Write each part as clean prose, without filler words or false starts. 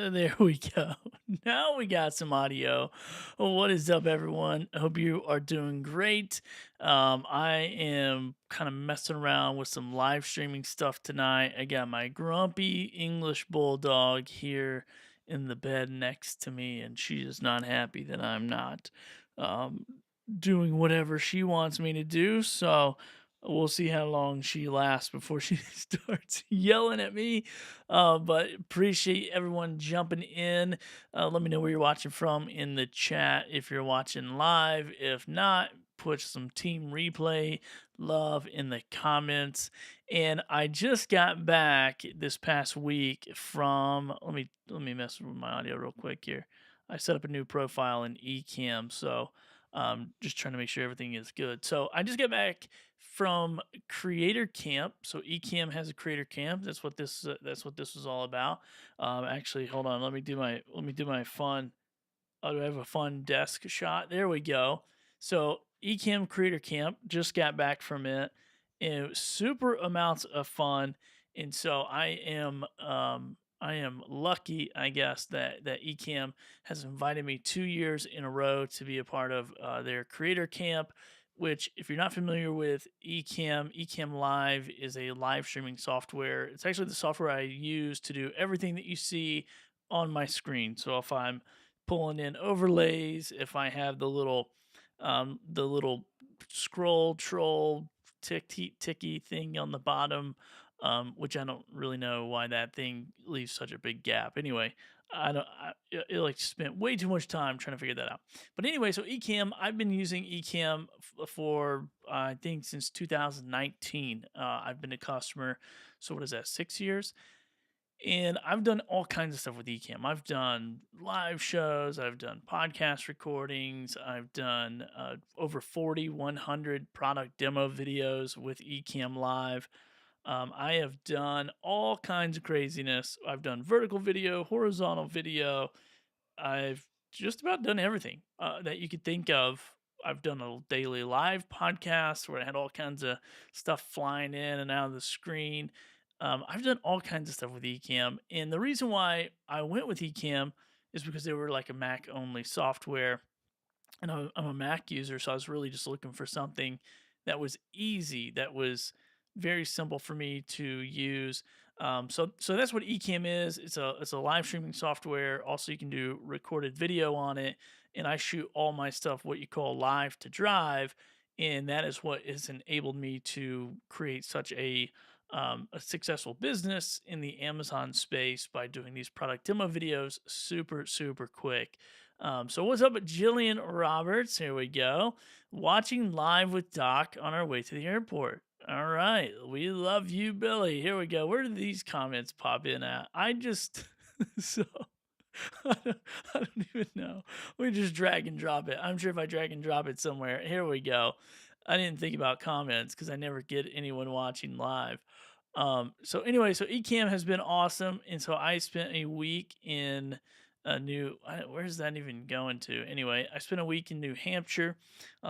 There we go. Now we got some audio. Well, what is up, everyone? I hope you are doing great. I am kind of messing around with some live streaming stuff tonight. I got my grumpy English bulldog here in the bed next to me, and she is not happy that I'm not um, doing whatever she wants me to do. So we'll see how long she lasts before she starts yelling at me, but appreciate everyone jumping in. Let me know where you're watching from in the chat if you're watching live. If not, put some team replay love in the comments. And I just got back this past week from let me mess with my audio real quick here. I set up a new profile in Ecamm, so just trying to make sure everything is good. So I just got back from creator camp. So Ecamm has a creator camp. That's what this was all about. Actually, hold on. Let me do my fun. Oh, do I have a fun desk shot? There we go. So Ecamm creator camp, just got back from it. And it was super amounts of fun. And so I am lucky, I guess, that Ecamm has invited me 2 years in a row to be a part of their creator camp. Which, if you're not familiar with Ecamm Live is a live streaming software. It's actually the software I use to do everything that you see on my screen. So if I'm pulling in overlays, if I have the little scroll troll ticky thing on the bottom, which I don't really know why that thing leaves such a big gap. Anyway, I don't. I like spent way too much time trying to figure that out. But anyway, so Ecamm, I've been using Ecamm for I think since 2019. I've been a customer. So what is that? 6 years. And I've done all kinds of stuff with Ecamm. I've done live shows, I've done podcast recordings, I've done over 100 product demo videos with Ecamm Live. I have done all kinds of craziness. I've done vertical video, horizontal video. I've just about done everything that you could think of. I've done a daily live podcast where I had all kinds of stuff flying in and out of the screen. I've done all kinds of stuff with Ecamm, and the reason why I went with Ecamm is because they were like a Mac only software, and I'm a Mac user, so I was really just looking for something that was easy, that was very simple for me to use. So that's what Ecamm is. It's a live streaming software. Also, you can do recorded video on it, and I shoot all my stuff what you call live to drive, and that is what has enabled me to create such a successful business in the Amazon space by doing these product demo videos super quick. So what's up, Jillian Roberts? Here we go. Watching live with Doc on our way to the airport. All right. We love you, Billy. Here we go. Where did these comments pop in at? I just so I don't, I don't even know. We just drag and drop it. I'm sure if I drag and drop it somewhere, here we go. I didn't think about comments because I never get anyone watching live. So anyway, so Ecamm has been awesome, and so I spent a week in where's that even going to? Anyway, I spent a week in New Hampshire.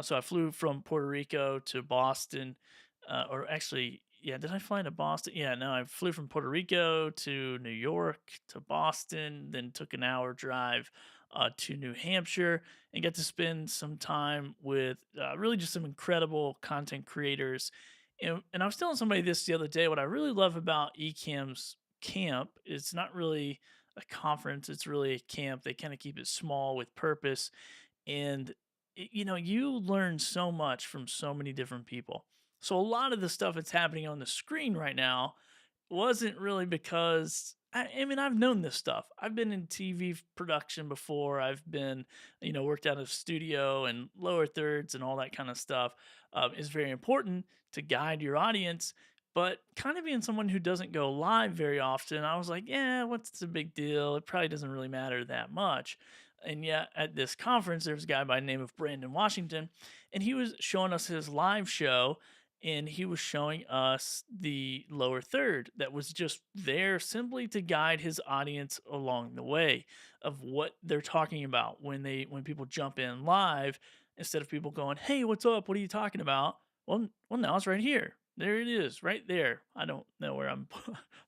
So I flew from Puerto Rico to Boston, or actually, yeah, did I fly to Boston? Yeah, no, I flew from Puerto Rico to New York to Boston, then took an hour drive to New Hampshire and get to spend some time with really just some incredible content creators. And I was telling somebody this the other day. What I really love about Ecamm's camp, it's not really a conference, it's really a camp. They kind of keep it small with purpose. And, you learn so much from so many different people. So a lot of the stuff that's happening on the screen right now wasn't really because I mean, I've known this stuff. I've been in TV production before. I've been, worked out of studio and lower thirds and all that kind of stuff. Is very important to guide your audience. But kind of being someone who doesn't go live very often, I was like, yeah, what's the big deal? It probably doesn't really matter that much. And yet, at this conference, there's a guy by the name of Brandon Washington, and he was showing us his live show, and he was showing us the lower third that was just there simply to guide his audience along the way of what they're talking about when people jump in live, instead of people going, "Hey, what's up? What are you talking about?" Well, now it's right here. There it is, right there. I don't know where I'm.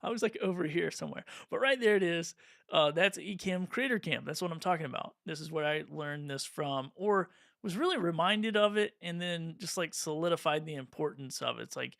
I was like over here somewhere, but right there it is. That's Ecamm Creator Camp. That's what I'm talking about. This is where I learned this from, or was really reminded of it, and then just like solidified the importance of it. It's like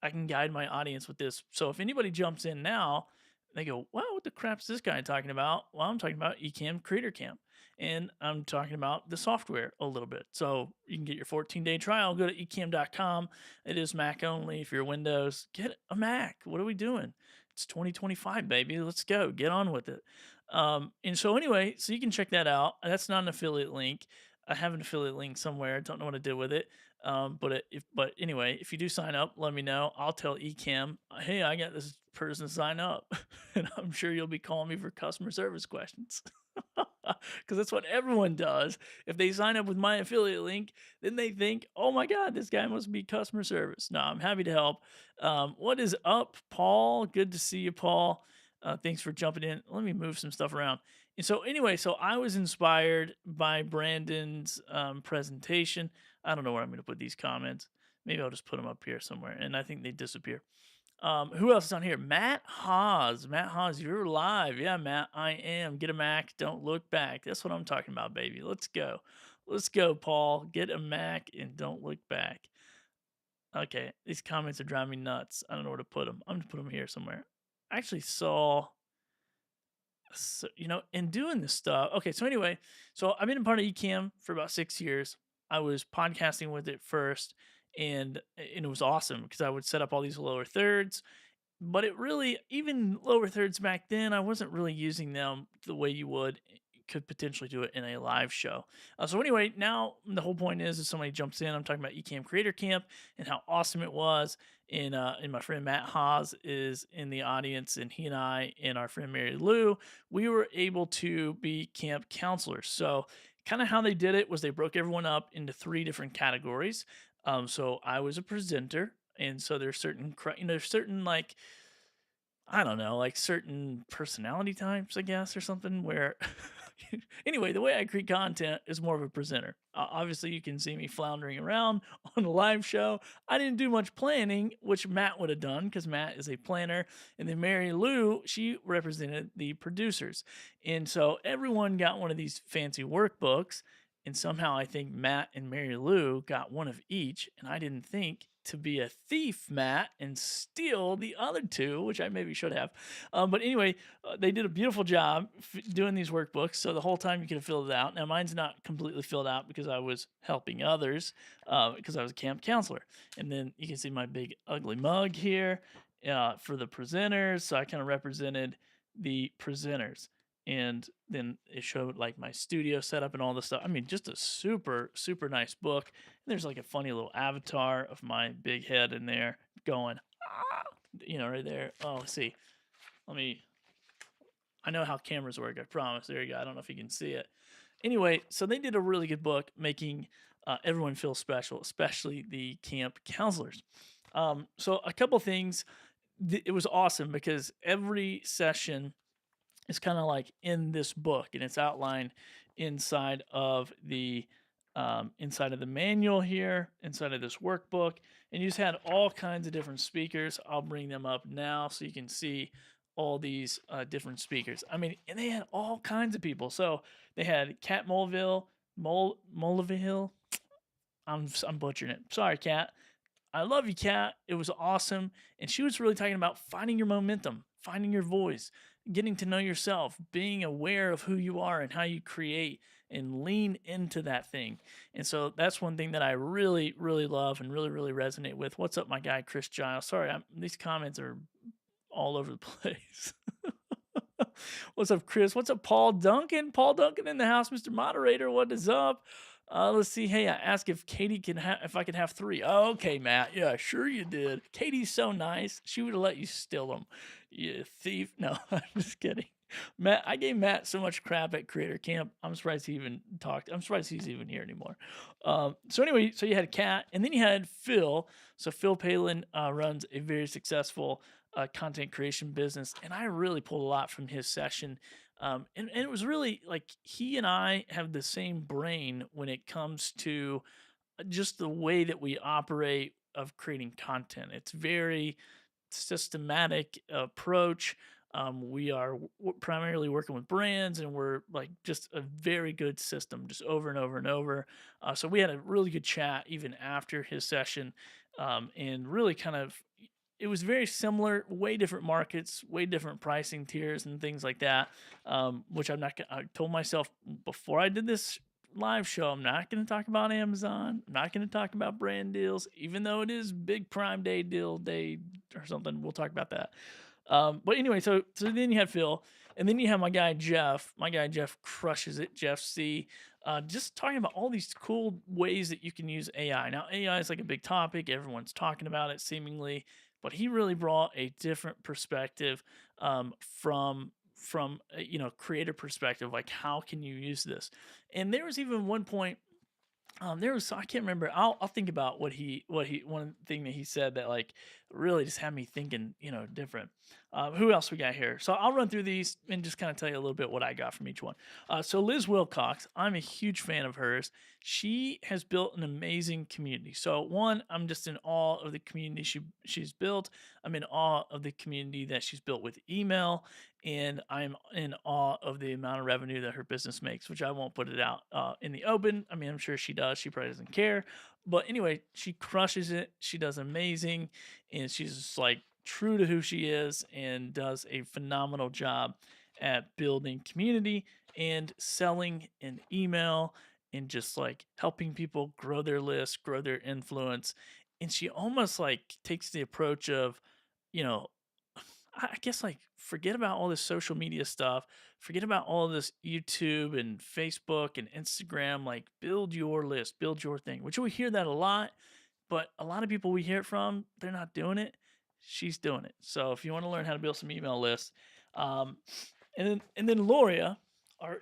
I can guide my audience with this. So if anybody jumps in now, they go, "Wow, what the crap is this guy talking about?" Well, I'm talking about Ecamm Creator Camp, and I'm talking about the software a little bit. So you can get your 14-day trial. Go to ecamm.com. It is Mac only. If you're Windows, get a Mac. What are we doing? It's 2025, baby. Let's go. Get on with it. And so anyway, so you can check that out. That's not an affiliate link. I have an affiliate link somewhere. I don't know what to do with it. But anyway, if you do sign up, let me know. I'll tell Ecamm, hey, I got this person sign up, and I'm sure you'll be calling me for customer service questions. Because that's what everyone does. If they sign up with my affiliate link, then they think, oh my God, this guy must be customer service. No, I'm happy to help. What is up, Paul? Good to see you, Paul. Thanks for jumping in. Let me move some stuff around. And so, anyway, so I was inspired by Brandon's presentation. I don't know where I'm going to put these comments. Maybe I'll just put them up here somewhere, and I think they disappear. Who else is on here? Matt Haas. Matt Haas, you're live. Yeah, Matt, I am. Get a Mac. Don't look back. That's what I'm talking about, baby. Let's go. Let's go, Paul. Get a Mac and don't look back. Okay, these comments are driving me nuts. I don't know where to put them. I'm going to put them here somewhere. I actually saw, so, in doing this stuff. Okay, so anyway, so I've been a part of Ecamm for about 6 years. I was podcasting with it first, and it was awesome because I would set up all these lower thirds, but it really, even lower thirds back then, I wasn't really using them the way you could potentially do it in a live show. So anyway, now the whole point is if somebody jumps in, I'm talking about Ecamm Creator Camp and how awesome it was. And my friend Matt Haas is in the audience, and he and I and our friend Mary Lou, we were able to be camp counselors. So kind of how they did it was they broke everyone up into three different categories. So I was a presenter, and so there's certain, there's certain like, I don't know, like certain personality types, I guess, or something where anyway, the way I create content is more of a presenter. Obviously, you can see me floundering around on a live show. I didn't do much planning, which Matt would have done because Matt is a planner. And then Mary Lou, she represented the producers. And so everyone got one of these fancy workbooks. And somehow I think Matt and Mary Lou got one of each. And I didn't think to be a thief, Matt, and steal the other two, which I maybe should have. But anyway, they did a beautiful job doing these workbooks. So the whole time you could have filled it out. Now mine's not completely filled out because I was helping others because I was a camp counselor. And then you can see my big ugly mug here for the presenters. So I kind of represented the presenters. And then it showed like my studio setup and all this stuff. I mean, just a super, super nice book. And there's like a funny little avatar of my big head in there going, ah, right there. Oh, let's see. I know how cameras work, I promise. There you go. I don't know if you can see it. Anyway, so they did a really good book making everyone feel special, especially the camp counselors. So a couple things. It was awesome because every session is kind of like in this book, and it's outlined inside of the manual here, inside of this workbook. And you just had all kinds of different speakers. I'll bring them up now so you can see all these different speakers. I mean, and they had all kinds of people. So they had Kat Moleville. I'm butchering it. Sorry, Kat. I love you, Kat. It was awesome. And she was really talking about finding your momentum, finding your voice, getting to know yourself, being aware of who you are and how you create and lean into that thing. And so that's one thing that I really, really love and really, really resonate with. What's up, my guy, Chris Giles? Sorry, these comments are all over the place. What's up, Chris? What's up, Paul Duncan? Paul Duncan in the house, Mr. Moderator. What is up? Let's see. Hey, I asked if if I could have three. Oh, okay, Matt. Yeah, sure you did. Katie's so nice. She would have let you steal them. You thief. No, I'm just kidding. Matt, I gave Matt so much crap at Creator Camp. I'm surprised he even talked. I'm surprised he's even here anymore. So anyway, so you had Kat, and then you had Phil. So Phil Palin runs a very successful content creation business, and I really pulled a lot from his session. And it was really like he and I have the same brain when it comes to just the way that we operate of creating content. It's very systematic approach. We are primarily working with brands, and we're like just a very good system, just over and over and over. So we had a really good chat even after his session, and really kind of it was very similar, way different markets, way different pricing tiers and things like that. Which I'm not. I told myself before I did this live show, I'm not going to talk about Amazon. I'm not going to talk about brand deals, even though it is big Prime Day deal day or something. We'll talk about that. But anyway, so then you have Phil, and then you have my guy Jeff. My guy Jeff crushes it. Jeff C. Just talking about all these cool ways that you can use AI. Now, AI is like a big topic. Everyone's talking about it seemingly, but he really brought a different perspective from creator perspective. Like, how can you use this? And there was even one point there was I can't remember. I'll think about what he one thing that he said that like really just had me thinking, different. Who else we got here? So I'll run through these and just kind of tell you a little bit what I got from each one. So Liz Wilcox, I'm a huge fan of hers. She has built an amazing community. So one, I'm just in awe of the community she's built. I'm in awe of the community that she's built with email, and I'm in awe of the amount of revenue that her business makes, which I won't put it out in the open. I mean, I'm sure she does. She probably doesn't care. But anyway, she crushes it. She does amazing. And she's just like true to who she is and does a phenomenal job at building community and selling an email and just like helping people grow their list, grow their influence. And she almost like takes the approach of, you know, I guess like forget about all this social media stuff, forget about all this YouTube and Facebook and Instagram. Like, build your list, build your thing, which we hear that a lot, but a lot of people we hear it from, they're not doing it. She's doing it. So if you want to learn how to build some email lists, um, and then Loria,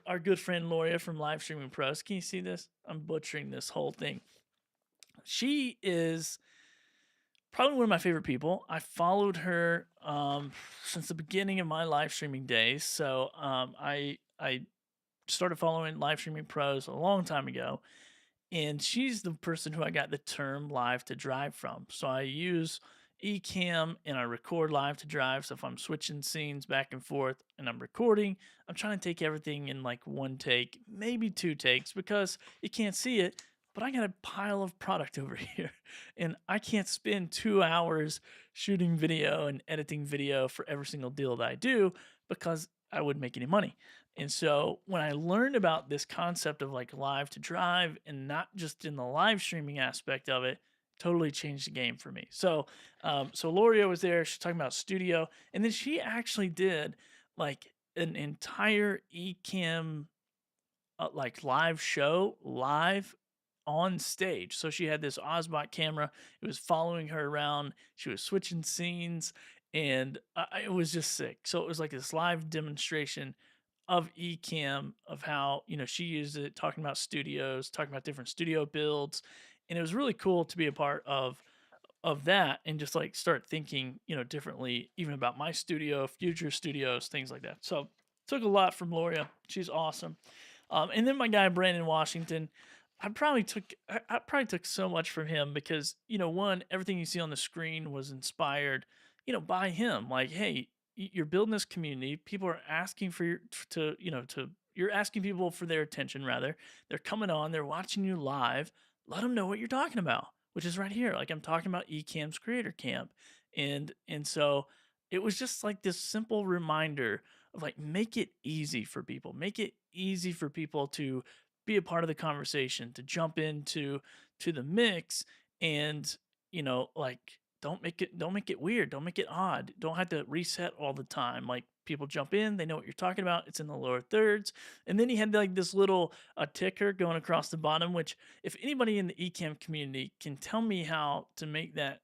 our good friend Loria from Live Streaming Pros. Can you see this? I'm butchering this whole thing. She is probably one of my favorite people. I followed her since the beginning of my live streaming days. So I started following live streaming pros a long time ago, and she's the person who I got the term live to drive from. So I use Ecamm and I record live to drive. So if I'm switching scenes back and forth and I'm recording, I'm trying to take everything in like one take, maybe two takes, because you can't see it. But I got a pile of product over here, and I can't spend 2 hours shooting video and editing video for every single deal that I do because I wouldn't make any money. And so when I learned about this concept of like live to drive and not just in the live streaming aspect of it, totally changed the game for me. So Loria was there. She's talking about studio, and then she actually did like an entire Ecamm like live show live on stage. So she had this Osbot camera. It was following her around. She was switching scenes, and it was just sick. So it was like this live demonstration of Ecamm, of how she used it, talking about studios, talking about different studio builds, and it was really cool to be a part of that and just like start thinking differently, even about my studio, future studios, things like that. So took a lot from Loria. She's awesome. And then my guy Brandon Washington, I probably took so much from him because one, everything you see on the screen was inspired by him. Like, hey, you're building this community. People are asking for your to to you're asking people for their attention. Rather, they're coming on, they're watching you live. Let them know what you're talking about, which is right here. Like, I'm talking about Ecamm's Creator Camp, and so it was just like this simple reminder of like, make it easy for people, make it easy for people to be a part of the conversation, to jump into the mix, and like, don't make it weird, don't make it odd, don't have to reset all the time. Like, people jump in, they know what you're talking about, it's in the lower thirds. And then he had like this little ticker going across the bottom, which if anybody in the Ecamm community can tell me how to make that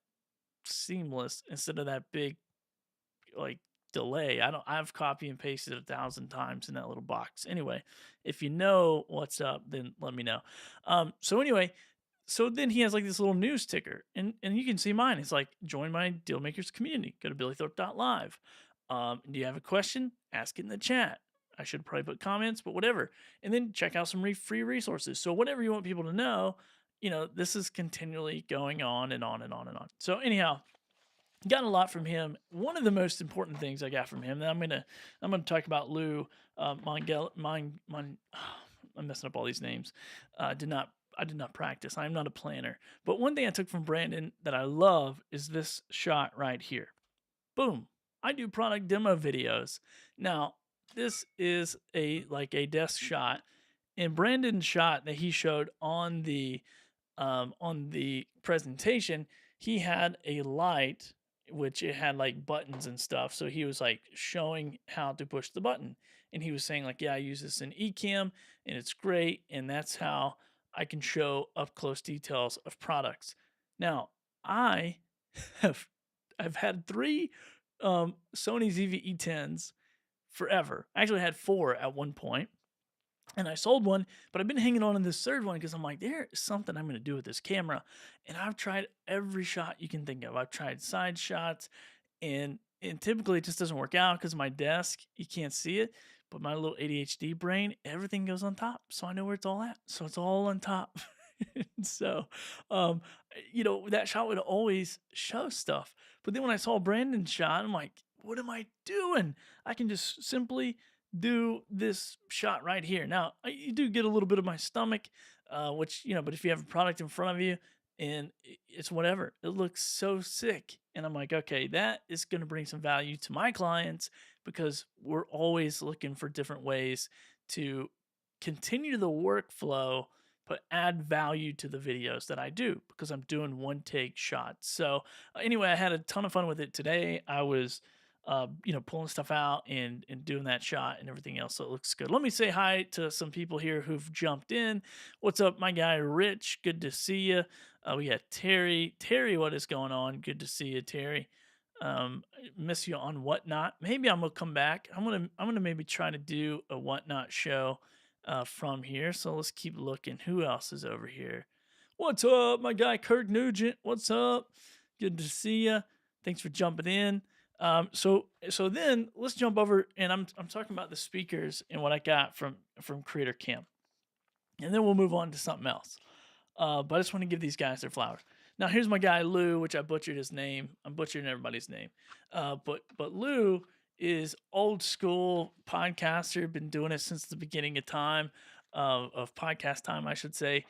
seamless instead of that big like delay. I've copy and pasted 1,000 times in that little box. Anyway, if you know what's up, then let me know. So anyway, so then he has like this little news ticker, and you can see mine. It's like, join my deal makers community. Go to billythorpe.live. Do you have a question? Ask it in the chat. I should probably put comments, but whatever. And then check out some free resources. So whatever you want people to know, this is continually going on and on and on and on. So anyhow, got a lot from him. One of the most important things I got from him, that I'm gonna talk about Lou I'm messing up all these names. I did not practice. I'm not a planner. But one thing I took from Brandon that I love is this shot right here. Boom. I do product demo videos. Now, this is a desk shot, and Brandon's shot that he showed on the presentation, he had a light which it had like buttons and stuff. So he was like showing how to push the button. And he was saying, like, yeah, I use this in Ecamm and it's great. And that's how I can show up close details of products. Now, I have I've had three Sony ZV-E10s forever. I actually had four at one point, and I sold one, but I've been hanging on to this third one because I'm like, there is something I'm going to do with this camera. And I've tried every shot you can think of. I've tried side shots, and typically it just doesn't work out because my desk, you can't see it. But my little ADHD brain, everything goes on top. So I know where it's all at. So it's all on top. So, um, that shot would always show stuff. But then when I saw Brandon's shot, I'm like, what am I doing? I can just simply do this shot right here. Now, you do get a little bit of my stomach, which, but if you have a product in front of you and it's whatever, it looks so sick. And I'm like, okay, that is going to bring some value to my clients because we're always looking for different ways to continue the workflow but add value to the videos that I do because I'm doing one take shots. So anyway, I had a ton of fun with it today. I was pulling stuff out and doing that shot and everything else. So it looks good. Let me say hi to some people here who've jumped in. What's up, my guy Rich? Good to see you. We got Terry. Terry, what is going on? Good to see you, Terry. Miss you on Whatnot. Maybe I'm gonna come back. I'm gonna maybe try to do a Whatnot show from here. So let's keep looking. Who else is over here? What's up, my guy Kirk Nugent? What's up? Good to see you. Thanks for jumping in. So then let's jump over, and I'm talking about the speakers and what I got from Creator Camp, and then we'll move on to something else. But I just want to give these guys their flowers. Now here's my guy Lou, which I butchered his name. I'm butchering everybody's name. But Lou is old school podcaster, been doing it since the beginning of time, of podcast time, I should say.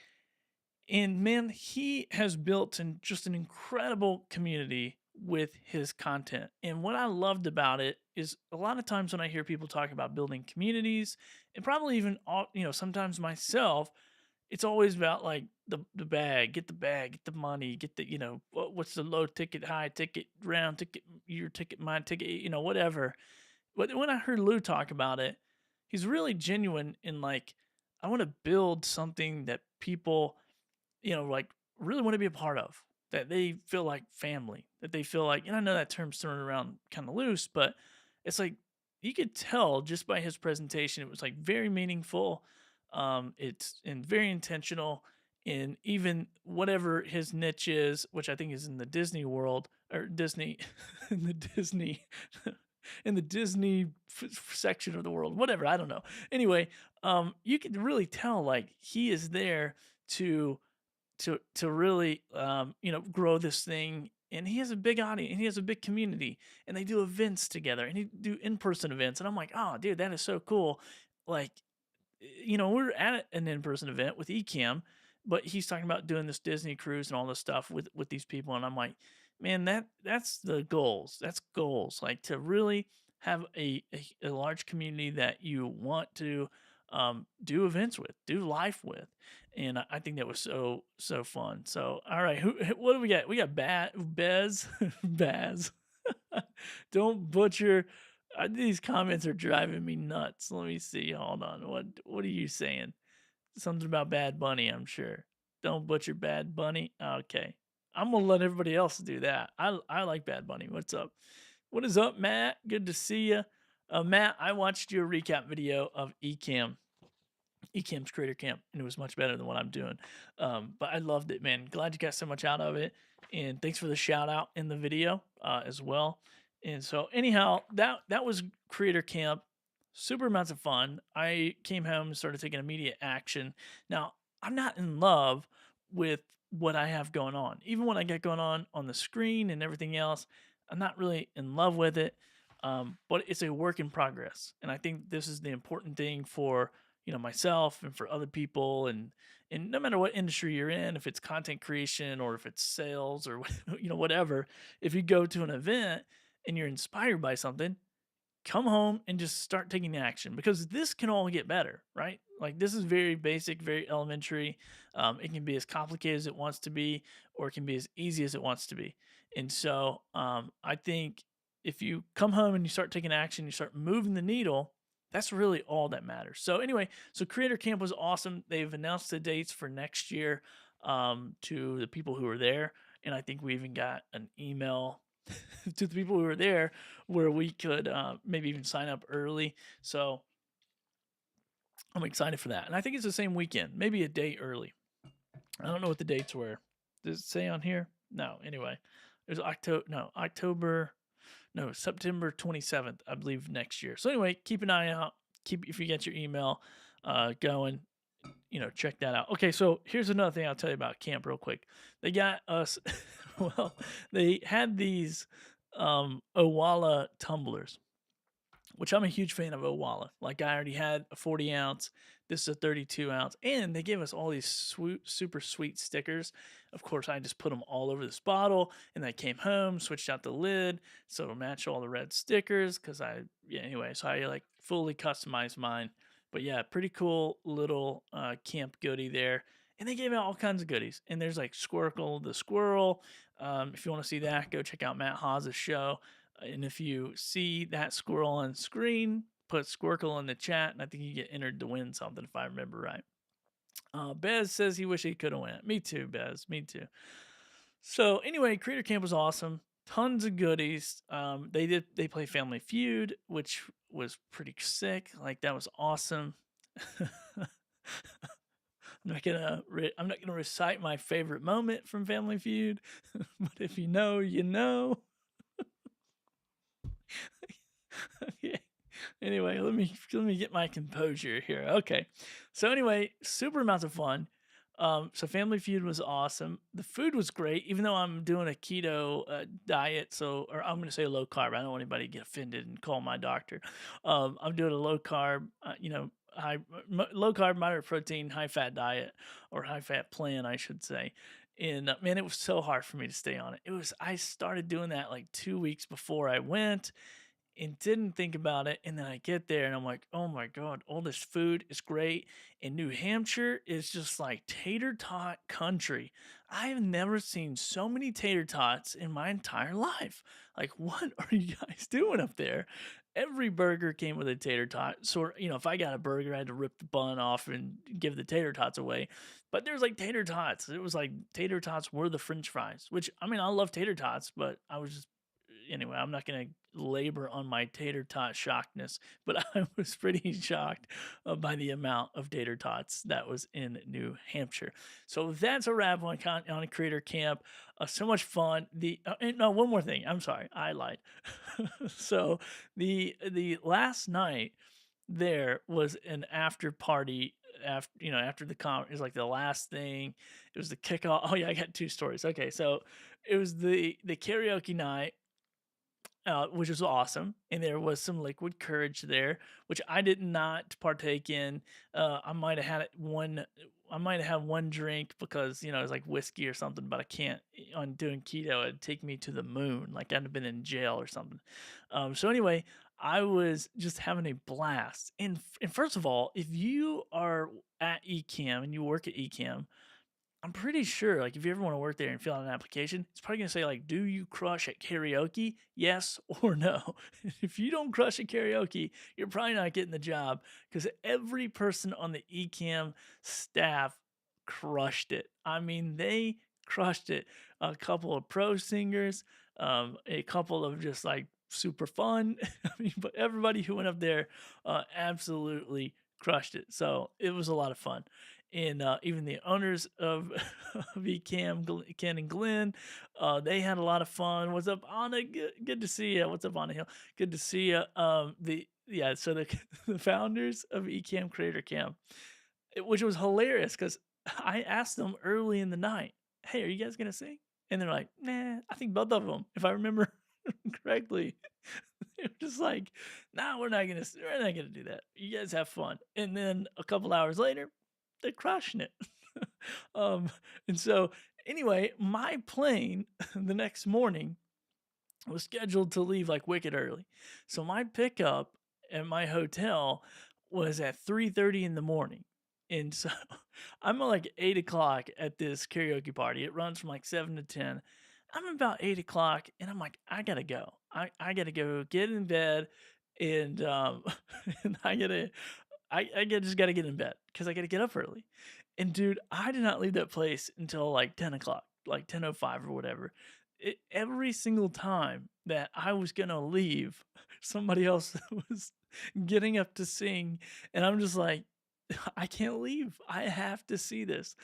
And man, he has built just an incredible community with his content. And what I loved about it is a lot of times when I hear people talk about building communities, and probably even sometimes myself, it's always about like the bag, get the money, get the what's the low ticket, high ticket, round ticket, your ticket, my ticket, whatever. But when I heard Lou talk about it, he's really genuine in like, I want to build something that people like really want to be a part of, that they feel like family, that they feel like, and I know that term's thrown around kind of loose, but it's like you could tell just by his presentation, it was like very meaningful. It's and very intentional in even whatever his niche is, which I think is in the Disney world or Disney, in the Disney, in the Disney section of the world, whatever. I don't know. Anyway, you could really tell like he is there to really grow this thing, and he has a big audience and he has a big community, and they do events together and he do in-person events, and I'm like, oh dude, that is so cool. Like, we're at an in-person event with Ecamm, but he's talking about doing this Disney cruise and all this stuff with these people, and I'm like, man, that's the goals. That's goals, like to really have a large community that you want to do events with, do life with, and I think that was so fun. So all right, what do we got? We got Bez, Baz. Don't butcher. These comments are driving me nuts. Let me see. Hold on. What are you saying? Something about Bad Bunny, I'm sure. Don't butcher Bad Bunny. Okay. I'm gonna let everybody else do that. I like Bad Bunny. What's up? What is up, Matt? Good to see you. Matt, I watched your recap video of Ecamm's Creator Camp, and it was much better than what I'm doing. But I loved it, man. Glad you got so much out of it. And thanks for the shout out in the video as well. And so anyhow, that was Creator Camp. Super amounts of fun. I came home and started taking immediate action. Now, I'm not in love with what I have going on. Even what I get going on the screen and everything else, I'm not really in love with it. But it's a work in progress, and I think this is the important thing for myself and for other people, and no matter what industry you're in, if it's content creation or if it's sales or whatever, if you go to an event and you're inspired by something, come home and just start taking action because this can all get better, right? Like this is very basic, very elementary. It can be as complicated as it wants to be, or it can be as easy as it wants to be. And so I think if you come home and you start taking action, you start moving the needle, that's really all that matters. So anyway, so Creator Camp was awesome. They've announced the dates for next year to the people who were there, and I think we even got an email to the people who were there where we could maybe even sign up early. So I'm excited for that. And I think it's the same weekend, maybe a day early. I don't know what the dates were. Does it say on here? No. Anyway, there's October, no, September 27th, I believe, next year. So anyway, keep an eye out. Keep if you get your email going, check that out. Okay, so here's another thing I'll tell you about camp real quick. They got us well, they had these Owala tumblers, which I'm a huge fan of Owala. Like I already had a 40 ounce. This is a 32 ounce. And they gave us all these super sweet stickers. Of course, I just put them all over this bottle and I came home, switched out the lid so it'll match all the red stickers. Anyway, so I like fully customized mine. But yeah, pretty cool little camp goodie there. And they gave out all kinds of goodies. And there's like Squircle the Squirrel. If you want to see that, go check out Matt Hawes' show. And if you see that squirrel on screen, put Squircle in the chat, and I think you get entered to win something if I remember right. Bez says he wish he could have won. Me too, Bez. Me too. So anyway, Creator Camp was awesome. Tons of goodies. They play Family Feud, which was pretty sick. Like that was awesome. I'm not gonna recite my favorite moment from Family Feud, but if you know, you know. Okay. Anyway, let me get my composure here. Okay. So anyway, super amounts of fun. So Family Feud was awesome. The food was great, even though I'm doing a keto diet. Or I'm going to say low carb. I don't want anybody to get offended and call my doctor. I'm doing a low carb, low carb, moderate protein, high fat diet, or high fat plan, I should say. And man, it was so hard for me to stay on it. I started doing that like 2 weeks before I went and didn't think about it. And then I get there and I'm like, oh my God, all this food is great. And New Hampshire is just like tater tot country. I have never seen so many tater tots in my entire life. Like, what are you guys doing up there? Every burger came with a tater tot. So, if I got a burger, I had to rip the bun off and give the tater tots away. But there's like tater tots. It was like tater tots were the French fries, which I mean, I love tater tots, but I was just anyway, I'm not going to labor on my tater tot shockedness, but I was pretty shocked by the amount of tater tots that was in New Hampshire. So that's a wrap on a Creator Camp. So much fun. No, one more thing. I'm sorry, I lied. So the last night there was an after party after the con is like the last thing. It was the kickoff. Oh yeah, I got two stories. Okay, so it was the karaoke night, which was awesome. And there was some liquid courage there, which I did not partake in. I might have had one. I might have had one drink because it was like whiskey or something, but I can't. On doing keto, it'd take me to the moon. Like I'd have been in jail or something. So anyway, I was just having a blast. And first of all, if you are at Ecamm and you work at Ecamm, I'm pretty sure, like, if you ever want to work there and fill out an application, it's probably going to say, like, do you crush at karaoke? Yes or no. If you don't crush at karaoke, you're probably not getting the job because every person on the Ecamm staff crushed it. I mean, they crushed it. A couple of pro singers, a couple of just like super fun. I mean, but everybody who went up there absolutely crushed it. So it was a lot of fun. And even the owners of Ecamm, Ken and Glenn, they had a lot of fun. What's up, Anna? Good to see you. What's up, Anna Hill? Good to see you. So the the founders of Ecamm Creator Camp, which was hilarious because I asked them early in the night, "Hey, are you guys gonna sing?" And they're like, "Nah." I think both of them, if I remember correctly, they were just like, "Nah, we're not gonna do that. You guys have fun." And then a couple hours later, they're crushing it. um, and so anyway, my plane the next morning was scheduled to leave like wicked early. So my pickup at my hotel was at 3:30 in the morning. And so I'm at like 8 o'clock at this karaoke party. It runs from like 7 to 10. I'm about 8 o'clock and I'm like, I gotta go. I gotta go get in bed and and just gotta get in bed because I gotta get up early. And dude, I did not leave that place until like 10 o'clock, like 10:05 or whatever. Every single time that I was gonna leave, somebody else was getting up to sing, and I'm just like, I can't leave. I have to see this.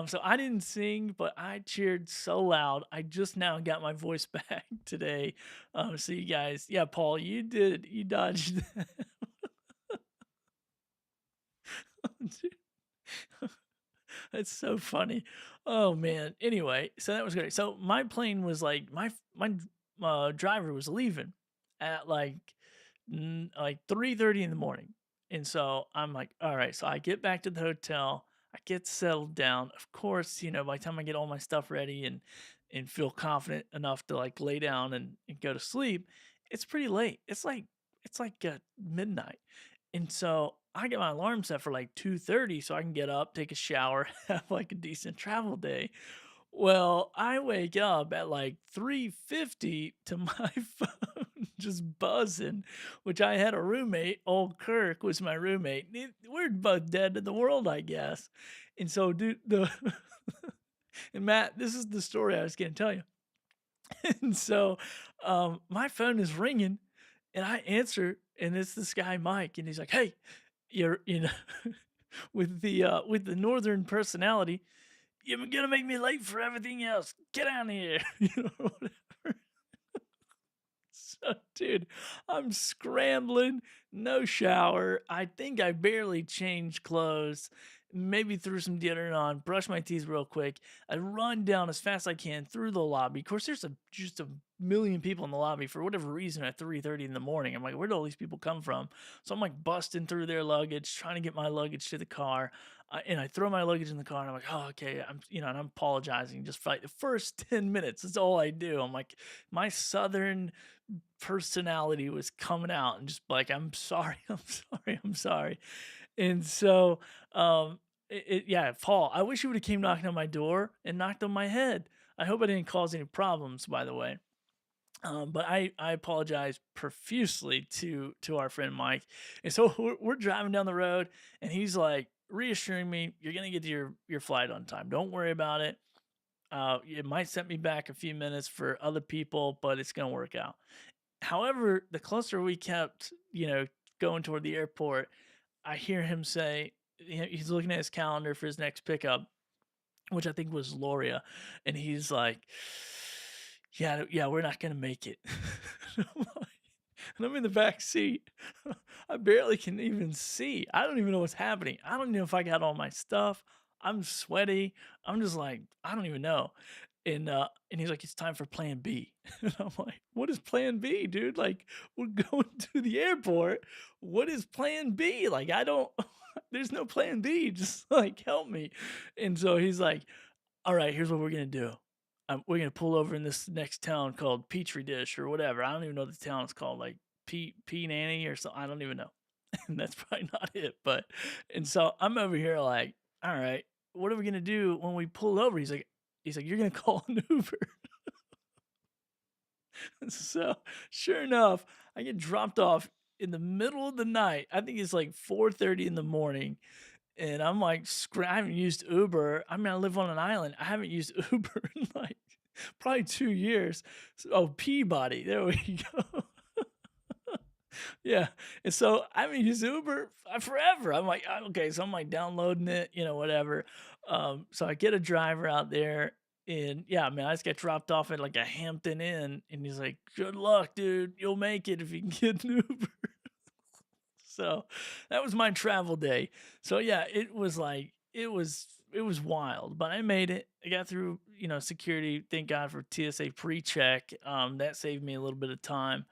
So I didn't sing, but I cheered so loud. I just now got my voice back today. So you guys, yeah, Paul, you dodged that. Dude, it's so funny. Oh man. Anyway, so that was great. So my plane was like my driver was leaving at like 3:30 in the morning. And so I'm like, all right. So I get back to the hotel. I get settled down. Of course, by the time I get all my stuff ready and feel confident enough to like lay down and go to sleep, it's pretty late. It's like midnight. And so I get my alarm set for like 2:30 so I can get up, take a shower, have like a decent travel day. Well, I wake up at like 3:50 to my phone just buzzing, which I had a roommate, old Kirk was my roommate. We're both dead to the world, I guess. And so, dude, and Matt, this is the story I was going to tell you. And so, my phone is ringing, and I answer, and it's this guy Mike, and he's like, "Hey, you know, with the northern personality, you're gonna make me late for everything else. Get out of here," whatever. So, dude, I'm scrambling, no shower. I think I barely changed clothes, maybe threw some deodorant on, brush my teeth real quick. I run down as fast as I can through the lobby. Of course, there's just a million people in the lobby for whatever reason at 3:30 in the morning. I'm like, where do all these people come from? So I'm like busting through their luggage, trying to get my luggage to the car. And I throw my luggage in the car and I'm like, oh, okay. And I'm apologizing just for like the first 10 minutes. That's all I do. I'm like, my southern personality was coming out and just like, I'm sorry, I'm sorry, I'm sorry. And so, yeah, Paul, I wish you would have came knocking on my door and knocked on my head. I hope I didn't cause any problems, by the way. But I apologize profusely to our friend Mike. And so we're driving down the road, and he's like reassuring me, "You're gonna get to your flight on time. Don't worry about it. It might set me back a few minutes for other people, but it's gonna work out." However, the closer we kept, going toward the airport, I hear him say, he's looking at his calendar for his next pickup, which I think was Loria, and he's like, "Yeah, yeah, we're not gonna make it." And I'm in the back seat. I barely can even see. I don't even know what's happening. I don't know if I got all my stuff. I'm sweaty. I'm just like, I don't even know. And he's like, "It's time for plan B." And I'm like, "What is plan B, dude? Like, we're going to the airport. What is plan B? Like, I don't there's no plan B. Just like help me." And so he's like, "All right, here's what we're gonna do. We're gonna pull over in this next town called Petri Dish or whatever. I don't even know what the town is called, like P Nanny or something. I don't even know." And that's probably not it. But and so I'm over here like, all right, what are we gonna do when we pull over? He's like, "You're gonna call an Uber." So sure enough, I get dropped off in the middle of the night. I think it's like 4:30 in the morning. And I'm like, I haven't used Uber. I mean, I live on an island. I haven't used Uber in like probably 2 years. Oh, Peabody. There we go. Yeah. And so I haven't used Uber forever. I'm like, okay. So I'm like downloading it, whatever. So I get a driver out there. And yeah, man, I just got dropped off at like a Hampton Inn. And he's like, "Good luck, dude. You'll make it if you can get an Uber." So that was my travel day. So yeah, it was it was wild, but I made it. I got through, security. Thank God for TSA pre-check. That saved me a little bit of time.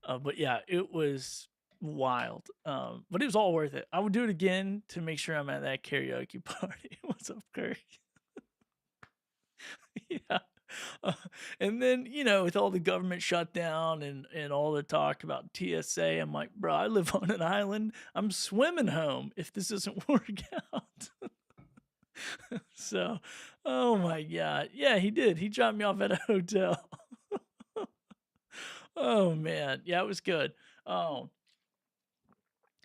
But yeah, it was wild. But it was all worth it. I would do it again to make sure I'm at that karaoke party. What's up, Kirk? Yeah. Uh, and then, with all the government shutdown and all the talk about TSA, I'm like, bro, I live on an island. I'm swimming home if this doesn't work out. So, oh my God. Yeah, he did. He dropped me off at a hotel. Oh man. Yeah, it was good. Oh,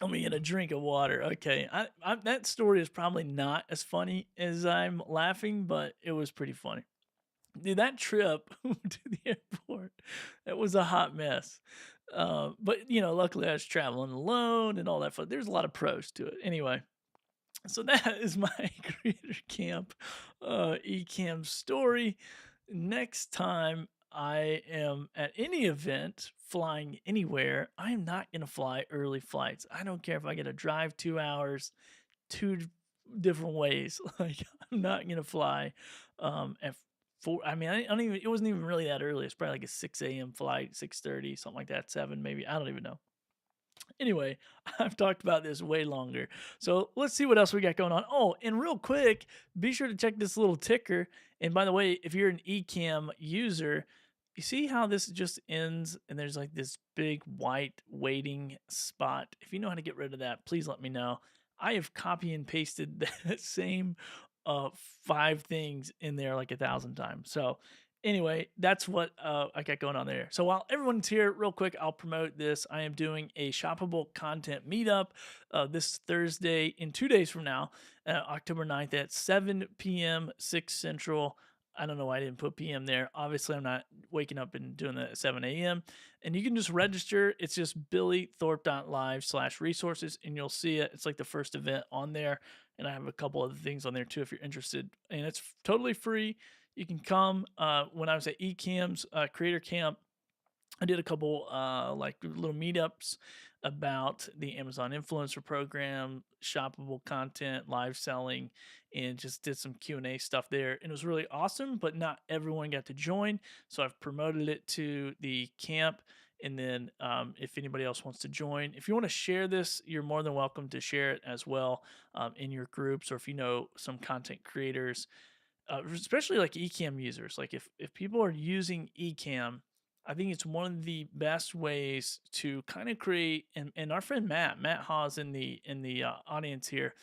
let me get a drink of water. Okay. That story is probably not as funny as I'm laughing, but it was pretty funny. Dude, that trip to the airport, it was a hot mess. But luckily I was traveling alone and all that fun. There's a lot of pros to it. Anyway, so that is my creator camp Ecamm story. Next time I am at any event flying anywhere, I am not going to fly early flights. I don't care if I get to drive 2 hours, different ways. Like, I'm not going to fly at 4. I mean, I don't even, it wasn't even really that early. It's probably like a 6 a.m. flight, 6:30, something like that, 7 maybe. I don't even know. Anyway, I've talked about this way longer. So let's see what else we got going on. Oh, and real quick, be sure to check this little ticker. And by the way, if you're an Ecamm user, you see how this just ends and there's like this big white waiting spot. If you know how to get rid of that, please let me know. I have copy and pasted that same 5 things in there like 1,000 times. So anyway, that's what I got going on there. So while everyone's here, real quick, I'll promote this. I am doing a shoppable content meetup this Thursday in 2 days from now, October 9th at 7 p.m. 6 Central. I don't know why I didn't put PM there. Obviously, I'm not waking up and doing that at 7 a.m. And you can just register. It's just billythorpe.live/resources, and you'll see it. It's like the first event on there. And I have a couple other things on there too if you're interested. And it's totally free. You can come. When I was at Ecamm's creator camp, I did a couple like little meetups about the Amazon influencer program, shoppable content, live selling, and just did some Q&A stuff there. And it was really awesome, but not everyone got to join. So I've promoted it to the camp. And then if anybody else wants to join, if you want to share this, you're more than welcome to share it as well in your groups, or if you know some content creators, especially like Ecamm users. Like if people are using Ecamm, I think it's one of the best ways to kind of create. And our friend Matt Hawes in the audience here,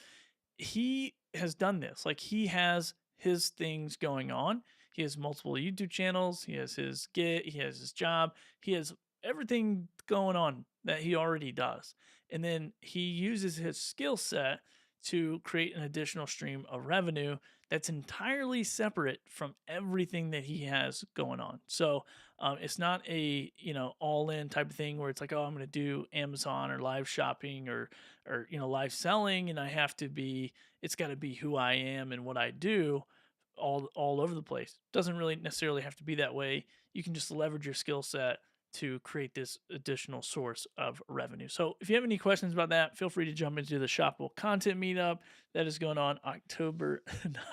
he has done this. Like, he has his things going on. He has multiple YouTube channels. He has his gig. He has his job. He has everything going on that he already does. And then he uses his skill set to create an additional stream of revenue that's entirely separate from everything that he has going on. So it's not a all in type of thing where it's like, oh, I'm going to do Amazon or live shopping or live selling, and I have to be. It's got to be who I am and what I do all over the place. Doesn't really necessarily have to be that way. You can just leverage your skill set to create this additional source of revenue. So if you have any questions about that, feel free to jump into the shoppable content meetup that is going on October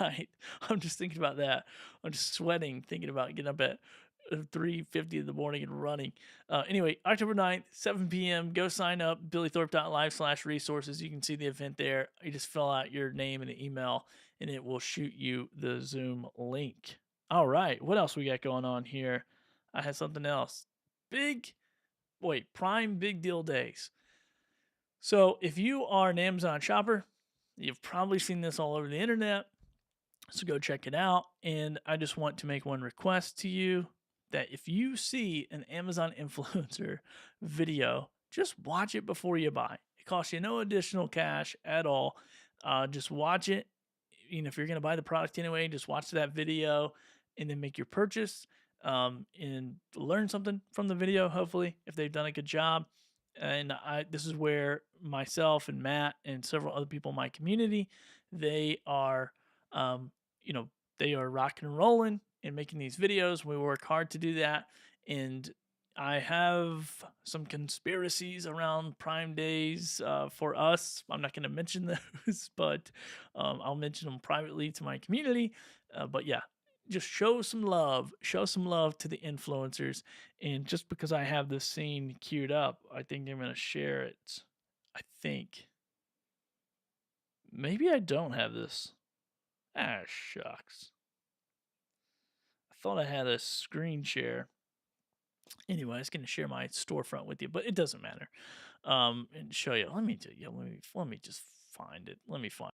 9th. I'm just thinking about that. I'm just sweating thinking about getting up at 3:50 in the morning and running. Anyway, October 9th, 7 p.m. Go sign up, billythorpe.live/resources. You can see the event there. You just fill out your name and the email, and it will shoot you the Zoom link. All right, what else we got going on here? I had something else. Prime big deal days. So if you are an Amazon shopper, you've probably seen this all over the internet. So go check it out. And I just want to make one request to you, that if you see an Amazon influencer video, just watch it before you buy. It costs you no additional cash at all. Just watch it. If you're going to buy the product anyway, just watch that video and then make your purchase, and learn something from the video, hopefully, if they've done a good job. And this is where myself and Matt and several other people in my community, they are, they are rocking and rolling and making these videos. We work hard to do that. And I have some conspiracies around Prime Days for us. I'm not going to mention those, but I'll mention them privately to my community. But yeah, just show some love. Show some love to the influencers. And just because I have this scene queued up, I think I'm going to share it. I think. Maybe I don't have this. Ah, shucks. I thought I had a screen share. Anyway, I was going to share my storefront with you, but it doesn't matter. And show you. Let me do. Yeah, let me just find it. Let me find.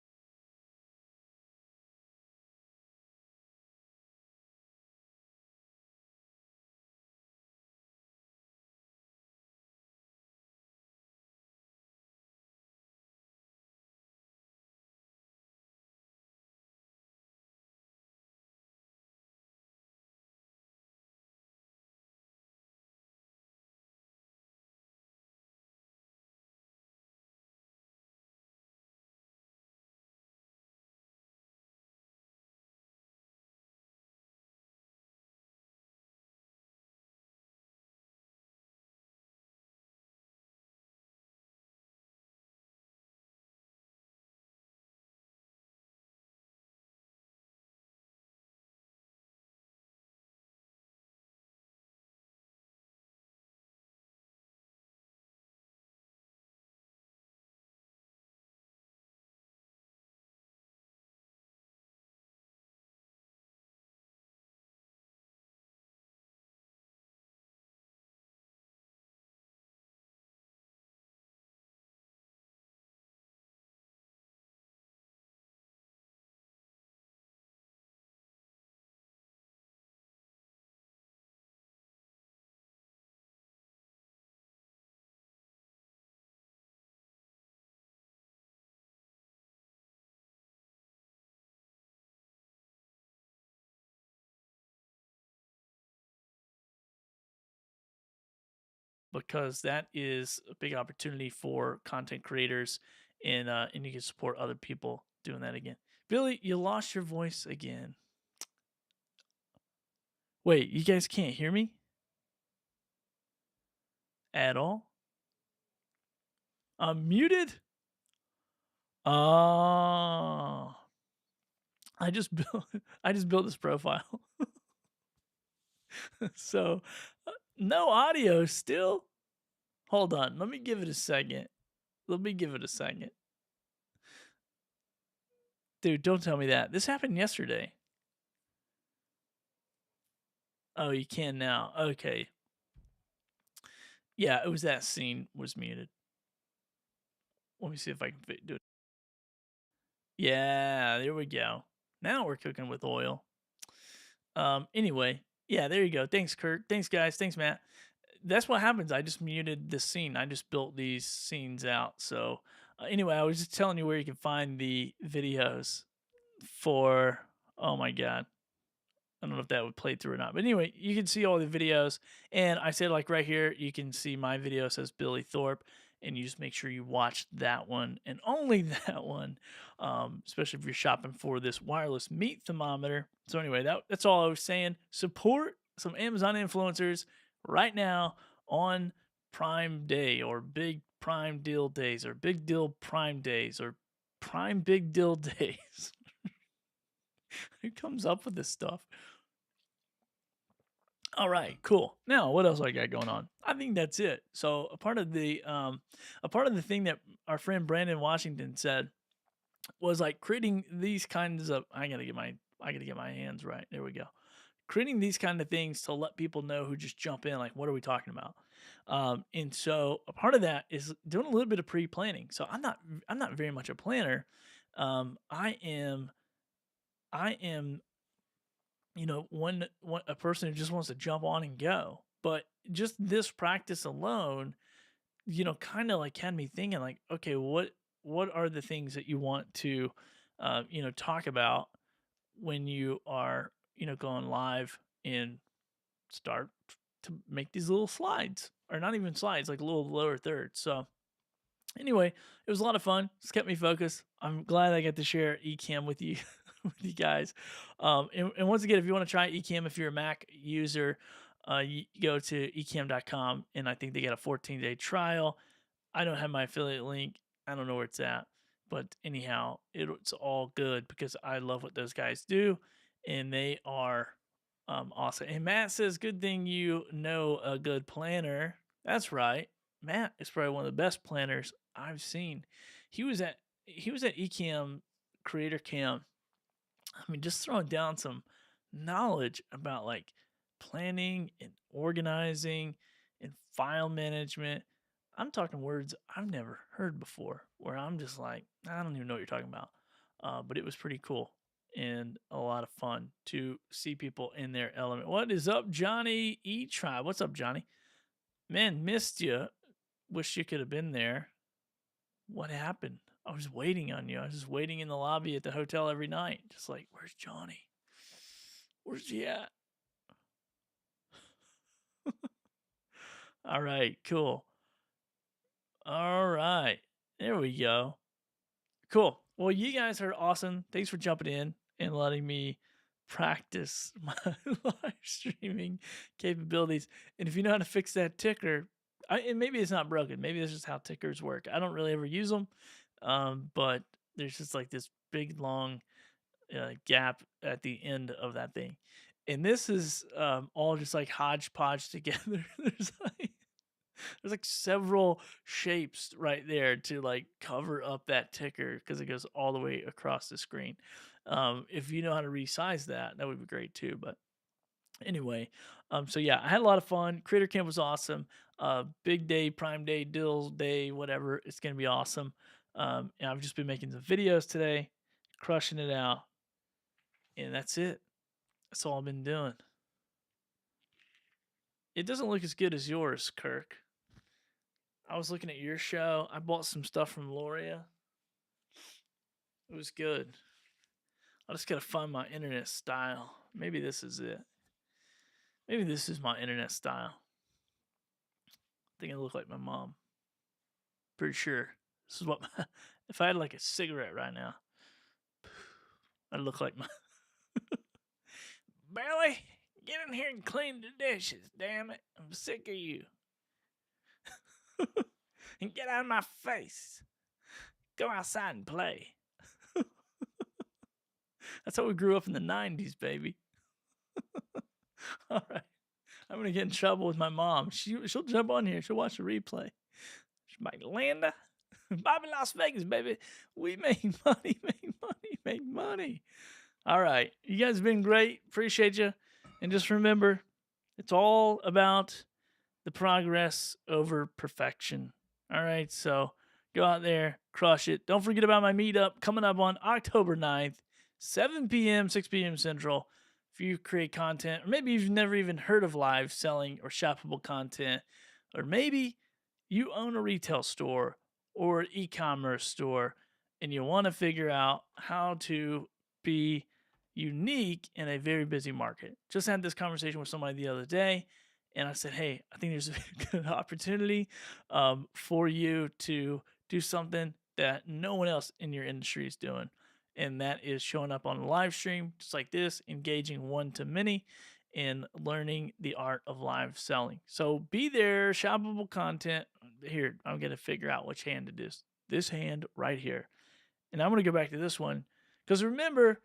Because that is a big opportunity for content creators, and you can support other people doing that again. Billy, you lost your voice again. Wait, you guys can't hear me at all? I'm muted. Oh, I just built I just built this profile. So no audio still. Hold on, let me give it a second. Let me give it a second. Dude, don't tell me that. This happened yesterday. Oh, you can now. Okay. Yeah, it was that scene was muted. Let me see if I can do it. Yeah, there we go. Now we're cooking with oil. Anyway, yeah, there you go. Thanks, Kurt. Thanks, guys. Thanks, Matt. That's what happens. I just muted the scene. I just built these scenes out. So, anyway, I was just telling you where you can find the videos for. Oh my god, I don't know if that would play through or not. But anyway, you can see all the videos. And I said, like right here, you can see my video says Billy Thorpe. And you just make sure you watch that one and only that one, especially if you're shopping for this wireless meat thermometer. So anyway, that's all I was saying. Support some Amazon influencers right now on Prime Day or Big Prime Deal Days or Big Deal Prime Days or Prime Big Deal Days. Who comes up with this stuff? All right, cool. Now, what else I got going on? I think that's it. So, a part of the thing that our friend Brandon Washington said was like creating these kinds of. I gotta get my hands right. There we go. Creating these kind of things to let people know who just jump in. Like, what are we talking about? And so, a part of that is doing a little bit of pre-planning. So, I'm not very much a planner. I am one a person who just wants to jump on and go. But just this practice alone, kind of like had me thinking, like, okay, what are the things that you want to, talk about when you are, going live and start to make these little slides, or not even slides, like little lower thirds. So anyway, it was a lot of fun. It's kept me focused. I'm glad I got to share Ecamm with you, with you guys. And once again, if you want to try Ecamm, if you're a Mac user, You go to ecamm.com, and I think they got a 14-day trial. I don't have my affiliate link. I don't know where it's at. But anyhow, it's all good because I love what those guys do, and they are awesome. And Matt says, good thing you know a good planner. That's right. Matt is probably one of the best planners I've seen. He was at Ecamm Creator Camp. I mean, just throwing down some knowledge about like planning and organizing and file management. I'm talking words I've never heard before, where I'm just like, I don't even know what you're talking about. But it was pretty cool and a lot of fun to see people in their element. What is up, Johnny E Tribe? What's up, Johnny? Man, missed you. Wish you could have been there. What happened? I was waiting on you. I was just waiting in the lobby at the hotel every night. Just like, where's Johnny? Where's he at? All right, cool. All right. There we go. Cool. Well, you guys are awesome. Thanks for jumping in and letting me practice my live streaming capabilities. And if you know how to fix that ticker, and maybe it's not broken. Maybe this is how tickers work. I don't really ever use them, but there's just like this big long gap at the end of that thing. And this is all just like hodgepodge together. There's like several shapes right there to like cover up that ticker because it goes all the way across the screen. If you know how to resize that, that would be great too. But anyway, so yeah, I had a lot of fun. Creator Camp was awesome. Big day, Prime Day, Deals Day, whatever. It's gonna be awesome. And I've just been making some videos today, crushing it out, and that's it. That's all I've been doing. It doesn't look as good as yours, Kirk. I was looking at your show. I bought some stuff from Loria. It was good. I just gotta find my internet style. Maybe this is it. Maybe this is my internet style. I think I look like my mom. Pretty sure. This is what my, if I had like a cigarette right now, I'd look like my Barely, get in here and clean the dishes, damn it. I'm sick of you. And get out of my face. Go outside and play. That's how we grew up in the 90s, baby. All right. I'm going to get in trouble with my mom. She'll jump on here. She'll watch the replay. She's like, Linda, Bobby Las Vegas, baby. We make money, make money, make money. All right. You guys have been great. Appreciate you. And just remember, it's all about the progress over perfection. All right. So go out there, crush it. Don't forget about my meetup coming up on October 9th, 7 p.m., 6 p.m. Central. If you create content, or maybe you've never even heard of live selling or shoppable content, or maybe you own a retail store or an e-commerce store and you want to figure out how to be unique in a very busy market. Just had this conversation with somebody the other day, and I said, hey, I think there's a good opportunity for you to do something that no one else in your industry is doing. And that is showing up on a live stream just like this, engaging one-to-many, and learning the art of live selling. So be there, shoppable content. Here, I'm going to figure out which hand it is. This hand right here. And I'm going to go back to this one because remember,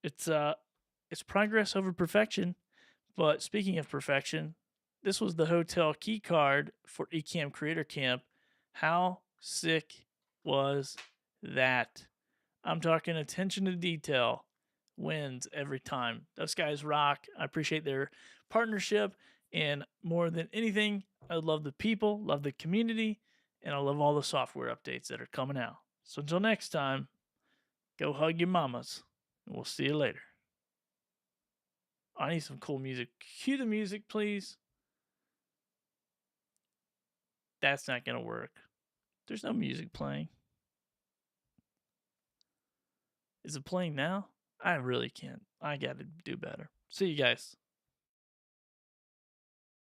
it's progress over perfection. But speaking of perfection, this was the hotel key card for Ecamm Creator Camp. How sick was that? I'm talking attention to detail wins every time. Those guys rock. I appreciate their partnership. And more than anything, I love the people, love the community, and I love all the software updates that are coming out. So until next time, go hug your mamas, and we'll see you later. I need some cool music. Cue the music, please. That's not going to work. There's no music playing. Is it playing now? I really can't. I got to do better. See you guys.